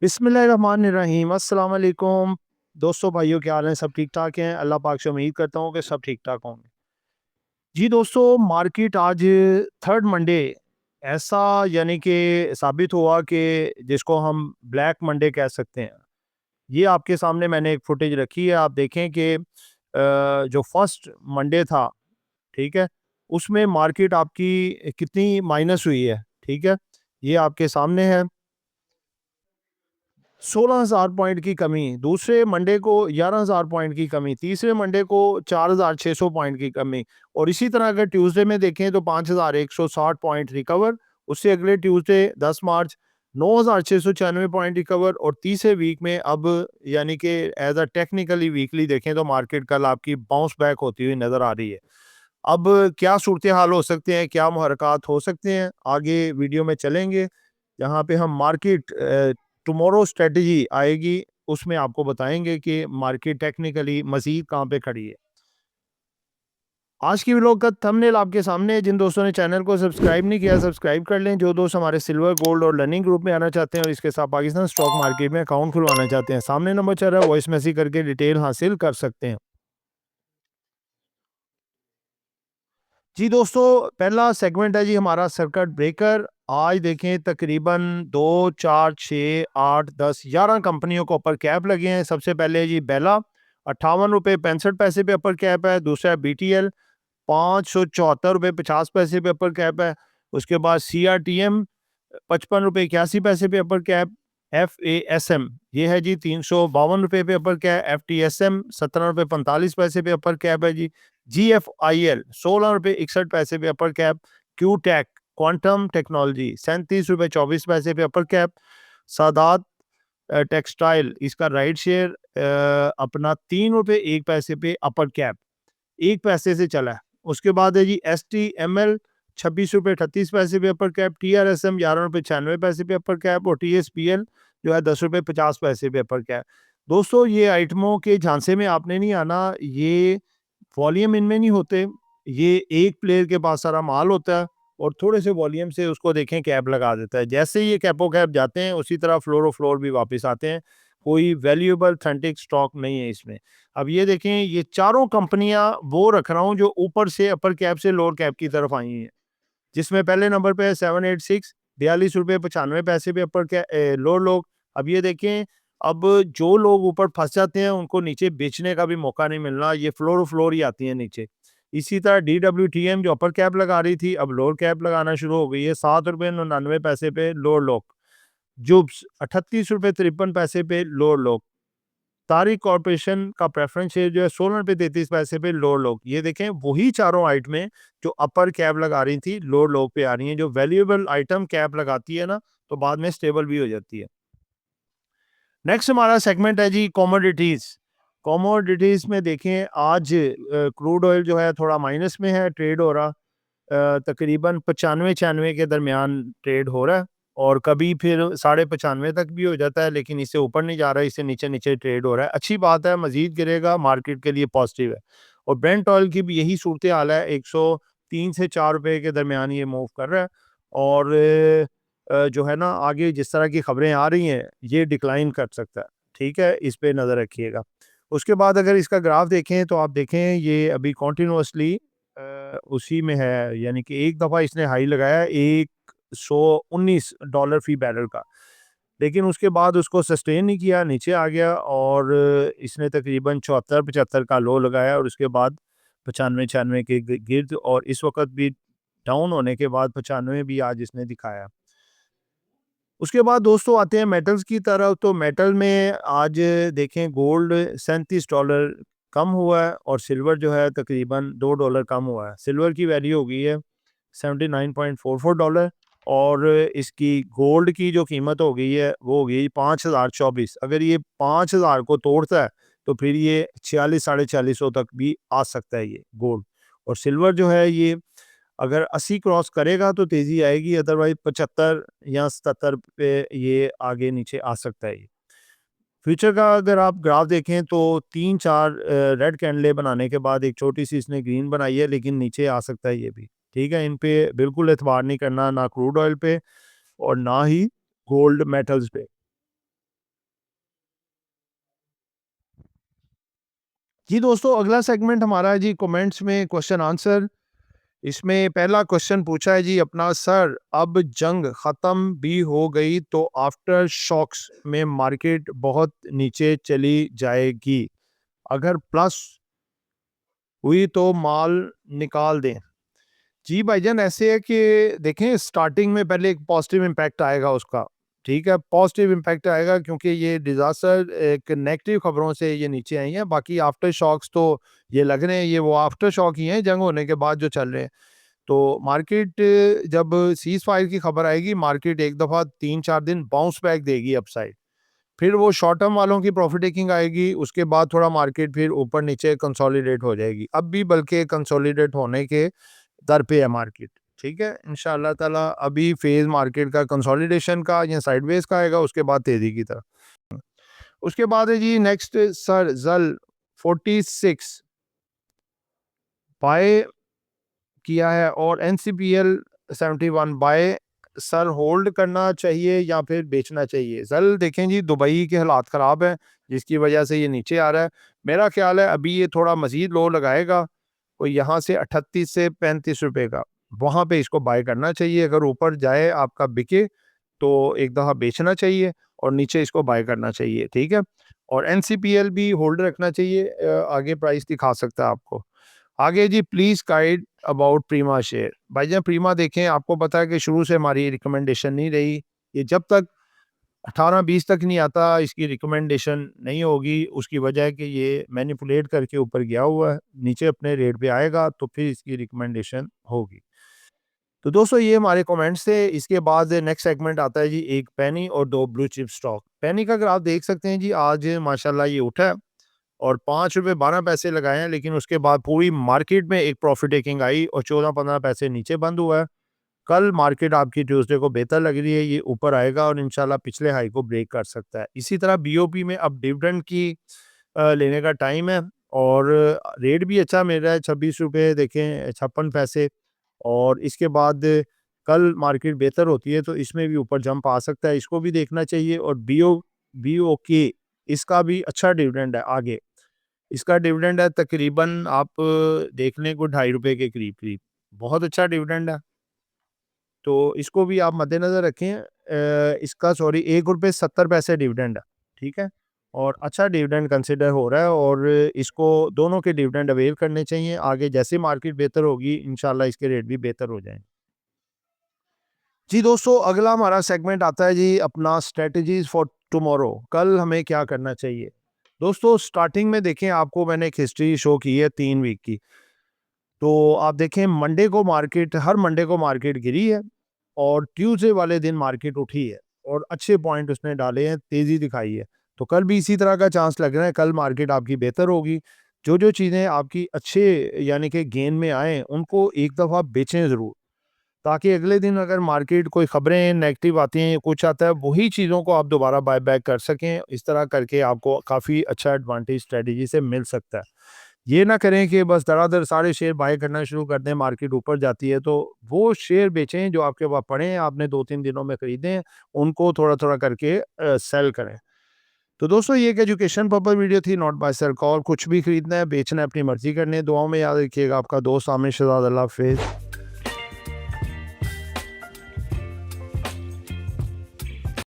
बिस्मिल्लाहिर्रहमानिर्रहीम अस्सलाम वालेकुम। दोस्तों भाइयों क्या हाल है, सब ठीक ठाक हैं? अल्लाह पाक से उम्मीद करता हूँ कि सब ठीक ठाक होंगे। जी दोस्तों, मार्केट आज थर्ड मंडे ऐसा यानी कि साबित हुआ कि जिसको हम ब्लैक मंडे कह सकते हैं। ये आपके सामने मैंने एक फुटेज रखी है, आप देखें कि जो फर्स्ट मंडे था, ठीक है, उसमें मार्केट आपकी कितनी माइनस हुई है, ठीक है। ये आपके सामने है। 16,000 पॉइंट की कमी, दूसरे मंडे को 11,000 पॉइंट की कमी, तीसरे मंडे को 4,600 पॉइंट की कमी, और इसी तरह अगर ट्यूसडे में देखें तो 5,160 पॉइंट रिकवर। उससे अगले ट्यूसडे 10 मार्च 9,696 पॉइंट रिकवर, और तीसरे वीक में अब यानी कि एज अ टेक्निकली वीकली देखें तो मार्केट कल आपकी बाउंस बैक होती हुई नज़र आ रही है। अब क्या सूरत हाल हो सकते हैं, क्या मुहरक़ात हो सकते हैं, आगे वीडियो में चलेंगे, जहाँ पे हम मार्केट टुमारो स्ट्रेटजी आएगी, उसमें आपको बताएँगे कि मार्केट टेक्निकली मज़ीद कहाँ पे खड़ी है। आज की व्लॉग का थंबनेल आपके सामने है। जिन दोस्तों ने चैनल को सब्सक्राइब नहीं किया, सब्सक्राइब कर लें। जो दोस्त हमारे सिल्वर, गोल्ड और लर्निंग ग्रुप में आना चाहते हैं और इसके साथ पाकिस्तान स्टॉक मार्केट में अकाउंट खुलवाना चाहते हैं, सामने नंबर चल रहा है, वॉइस मैसेज करके डिटेल हासिल कर सकते हैं। जी दोस्तों, पहला सेगमेंट है जी हमारा सर्किट ब्रेकर। आज देखें तकरीबन 2, 4, 6, 8, 10, 11 कंपनियों को ऊपर कैप लगे हैं। सबसे पहले जी बेला ₹58.65 पे अपर कैप है। दूसरा है BTL ₹574.50 पे अपर कैप है। उसके बाद CRTM ₹55.81 पे अपर कैप। FASM ये है जी ₹352 पे अपर कैप। FTSM ₹17.45 पे अपर कैप है जी। GFIL ₹16.61 पे upper cap. QTech quantum technology ₹37.24 पे अपर कैप। सादात टेक्सटाइल इसका राइट शेयर अपना ₹3.01 पे अपर कैप 1 पैसे से चला है। उसके बाद है जी STML ₹26.38 पे अपर कैप। TRSM ₹11.96 पे अपर कैप, और TSPL जो है ₹10.50 पे अपर कैप। दोस्तों ये आइटमों के झांसे में आपने नहीं आना, ये वॉल्यूम इनमें नहीं होते, ये एक प्लेयर के पास सारा माल होता है और थोड़े से वॉल्यूम से उसको देखें कैप लगा देता है। जैसे ही ये कैपो कैप जाते हैं उसी तरह फ्लोर फ्लोर भी वापस आते हैं। कोई वैल्यूएबल ऑथेंटिक स्टॉक नहीं है इसमें। अब ये देखें, ये चारों कंपनियां वो रख रहा हूँ जो ऊपर से अपर कैप से लोअर कैप की तरफ आई हैं, जिसमें पहले नंबर पे है 786 ₹42.95 पे अपर लोअर लोग। अब ये देखें, अब जो लोग ऊपर फंस जाते हैं उनको नीचे बेचने का भी मौका नहीं मिलना, ये फ्लोर फ्लोर ही आती है नीचे। इसी तरह DWTM जो अपर कैप लगा रही थी अब लोअर कैप लगाना शुरू हो गई है। ₹7.99 पे लोअर लोग। जुब्स ₹38.53 पे लोअर लोग। तारिक कॉर्पोरेशन का प्रेफरेंस शेयर जो है ₹16.33 पे लोअर लोग। ये देखें वही चारों आइटमें जो अपर कैप लगा रही थी लोअर लोग पे आ रही हैं। जो वैल्यूएबल आइटम कैप लगाती है ना, तो बाद में स्टेबल भी हो जाती है। नेक्स्ट हमारा सेगमेंट है जी कमोडिटीज। कमोडिटीज में देखें आज क्रूड ऑयल जो है थोड़ा माइनस में है, ट्रेड हो रहा तकरीबन 95-96 के दरमियान ट्रेड हो रहा है, और कभी फिर 95.5 तक भी हो जाता है, लेकिन इससे ऊपर नहीं जा रहा है, इससे नीचे नीचे ट्रेड हो रहा है। अच्छी बात है, मजीद गिरेगा, मार्केट के लिए पॉजिटिव है। और ब्रेंट ऑयल की भी यही सूरत हाल है, 103 से 4 रुपए के दरमियान ये मूव कर रहा है। और जो है ना, आगे जिस तरह की खबरें आ रही हैं ये डिक्लाइन कर सकता है, ठीक है, इस पे नज़र रखिएगा। उसके बाद अगर इसका ग्राफ देखें तो आप देखें ये अभी कॉन्टिन्यूसली उसी में है, यानी कि एक दफ़ा इसने हाई लगाया $119 फी बैरल का, लेकिन उसके बाद उसको सस्टेन नहीं किया, नीचे आ गया, और इसने तकरीबन 74-75 का लो लगाया, और उसके बाद 95-96 के गिर्द, और इस वक्त भी डाउन होने के बाद 95 भी आज इसने दिखाया। उसके बाद दोस्तों आते हैं मेटल्स की तरफ। तो मेटल में आज देखें गोल्ड $37 कम हुआ है, और सिल्वर जो है तकरीबन $2 कम हुआ है। सिल्वर की वैल्यू हो गई है $79.44, और इसकी गोल्ड की जो कीमत हो गई है वो हो गई 5,024। अगर ये 5,000 को तोड़ता है तो फिर ये 46 साढ़े 4600 तक भी आ सकता है ये गोल्ड। और सिल्वर जो है ये अगर 80 क्रॉस करेगा तो तेज़ी आएगी, अदरवाइज़ 75 या 77 पे ये आगे नीचे आ सकता है ये। फ्यूचर का अगर आप ग्राफ देखें तो 3-4 रेड कैंडलें बनाने के बाद एक छोटी-सी इसने ग्रीन बनाई है, लेकिन नीचे आ सकता है ये भी। ठीक है? इन पे बिल्कुल एतबार नहीं करना, ना क्रूड ऑयल पे और ना ही गोल्ड मेटल्स पे। जी दोस्तों, अगला सेगमेंट हमारा है जी कमेंट्स में क्वेश्चन आंसर। इसमें पहला क्वेश्चन पूछा है जी अपना, सर अब जंग ख़त्म भी हो गई तो आफ्टर शॉक्स में मार्केट बहुत नीचे चली जाएगी, अगर प्लस हुई तो माल निकाल दें। जी भाईजान, ऐसे है कि देखें, स्टार्टिंग में पहले एक पॉजिटिव इम्पैक्ट आएगा उसका, ठीक है, पॉजिटिव इम्पैक्ट आएगा क्योंकि ये डिज़ास्टर एक नेगेटिव खबरों से ये नीचे आई हैं। बाकी आफ्टर शॉक्स तो ये लग रहे हैं, ये वो आफ्टर शॉक ही हैं जंग होने के बाद जो चल रहे हैं। तो मार्केट जब सीज़ फायर की खबर आएगी, मार्केट एक दफ़ा 3-4 दिन बाउंस बैक देगी अपसाइड। फिर वो शॉर्ट टर्म वालों की प्रॉफिट टेकिंग आएगी, उसके बाद थोड़ा मार्केट फिर ऊपर-नीचे कंसोलिडेट हो जाएगी। अब भी बल्कि कंसोलिडेट होने के दर पे है मार्केट, ठीक है? इंशाअल्लाह ताला अभी फ़ेज़ मार्केट का कंसोलिडेशन का या साइडवेज़ का आएगा, उसके बाद तेज़ी की तरफ। उसके बाद है जी नेक्स्ट सर ज़ल 46 बाय किया है और एनसीपीएल 71 बाय, सर होल्ड करना चाहिए या फिर बेचना चाहिए? ज़ल देखें जी, दुबई के हालात ख़राब हैं, जिसकी वजह से ये नीचे आ रहा है। मेरा ख़्याल है अभी ये थोड़ा मज़ीद लो लगाएगा, कोई यहाँ से 38 से 35 रुपए का, वहाँ पे इसको बाय करना चाहिए। अगर ऊपर जाए आपका बिके तो एक दफ़ा बेचना चाहिए और नीचे इसको बाय करना चाहिए, ठीक है? और एनसीपीएल भी होल्ड रखना चाहिए, आगे प्राइस दिखा सकता है आपको। आगे जी प्लीज़ गाइड अबाउट प्रीमा शेयर। भाईजान प्रीमा देखें, आपको पता है कि शुरू से हमारी रिकमेंडेशन नहीं रही। ये जब तक 18-20 तक नहीं आता, इसकी रिकमेंडेशन नहीं होगी। उसकी वजह है कि ये मैनिपुलेट करके ऊपर गया हुआ है, नीचे अपने रेट पे आएगा तो फिर इसकी रिकमेंडेशन होगी। तो दोस्तों ये हमारे कमेंट्स थे। इसके बाद नेक्स्ट सेगमेंट आता है जी, एक पेनी और 2 ब्लू चिप स्टॉक। पेनी का अगर आप देख सकते हैं जी, आज माशाल्लाह ये उठा है और ₹5.12 लगाए हैं, लेकिन उसके बाद पूरी मार्केट में एक प्रॉफिट टेकिंग आई और 14-15 पैसे नीचे बंद हुआ है। कल मार्केट आपकी ट्यूसडे को बेहतर लग रही है, ये ऊपर आएगा और इंशाल्लाह पिछले हाई को ब्रेक कर सकता है। इसी तरह बीओपी में अब डिविडेंड की लेने का टाइम है और रेट भी अच्छा मिल रहा है, ₹26 देखें 56 पैसे। और इसके बाद कल मार्केट बेहतर होती है तो इसमें भी ऊपर जंप आ सकता है, इसको भी देखना चाहिए। और बीओके इसका भी अच्छा डिविडेंड है आगे। इसका डिविडेंड है तकरीबन आप देख लें को ₹2.5 के करीब-करीब। बहुत अच्छा डिविडेंड है, तो इसको भी आप मद्देनज़र रखें। इसका सॉरी ₹1.70 डिविडेंड है, ठीक है? और अच्छा डिविडेंड कंसिडर हो रहा है और इसको दोनों के डिविडेंड अवेल करने चाहिए। आगे जैसे मार्केट बेहतर होगी, इंशाल्लाह इसके रेट भी बेहतर हो जाएँगे। जी दोस्तों, अगला हमारा सेगमेंट आता है जी अपना स्ट्रैटेजीज़ फॉर टुमारो। कल हमें क्या करना चाहिए? दोस्तों स्टार्टिंग में देखें, आपको मैंने एक हिस्ट्री शो की है 3 वीक की। तो आप देखें मंडे को मार्केट, हर मंडे को मार्केट गिरी है और ट्यूसडे वाले दिन मार्केट उठी है और अच्छे पॉइंट उसने डाले हैं, तेज़ी दिखाई है। तो कल भी इसी तरह का चांस लग रहा है, कल मार्केट आपकी बेहतर होगी। जो-जो चीज़ें आपकी अच्छे यानी कि गेन में आएँ, उनको एक दफ़ा बेचें ज़रूर। ताकि अगले दिन अगर मार्केट कोई खबरें नेगेटिव आती हैं या कुछ आता है, वही चीज़ों को आप दोबारा बाय बैक कर सकें। इस तरह करके आपको काफ़ी अच्छा एडवांटेज स्ट्रेटजी से मिल सकता है। ये ना करें कि बस धड़ाधड़ सारे शेयर बाय करना शुरू कर दें, मार्केट ऊपर जाती है तो वो शेयर बेचें जो आपके पास पड़े हैं, आपने 2-3 दिनों में खरीदे हैं, उनको थोड़ा-थोड़ा करके सेल करें। तो दोस्तों ये एक एजुकेशन पर्पज़ वीडियो थी, नॉट बाय सेल कॉल। कुछ भी खरीदना है, बेचना है, अपनी मर्ज़ी करनी है। दुआओं में याद रखिएगा। आपका दोस्त आमिर शहजाद। अल्लाह हाफ़िज़।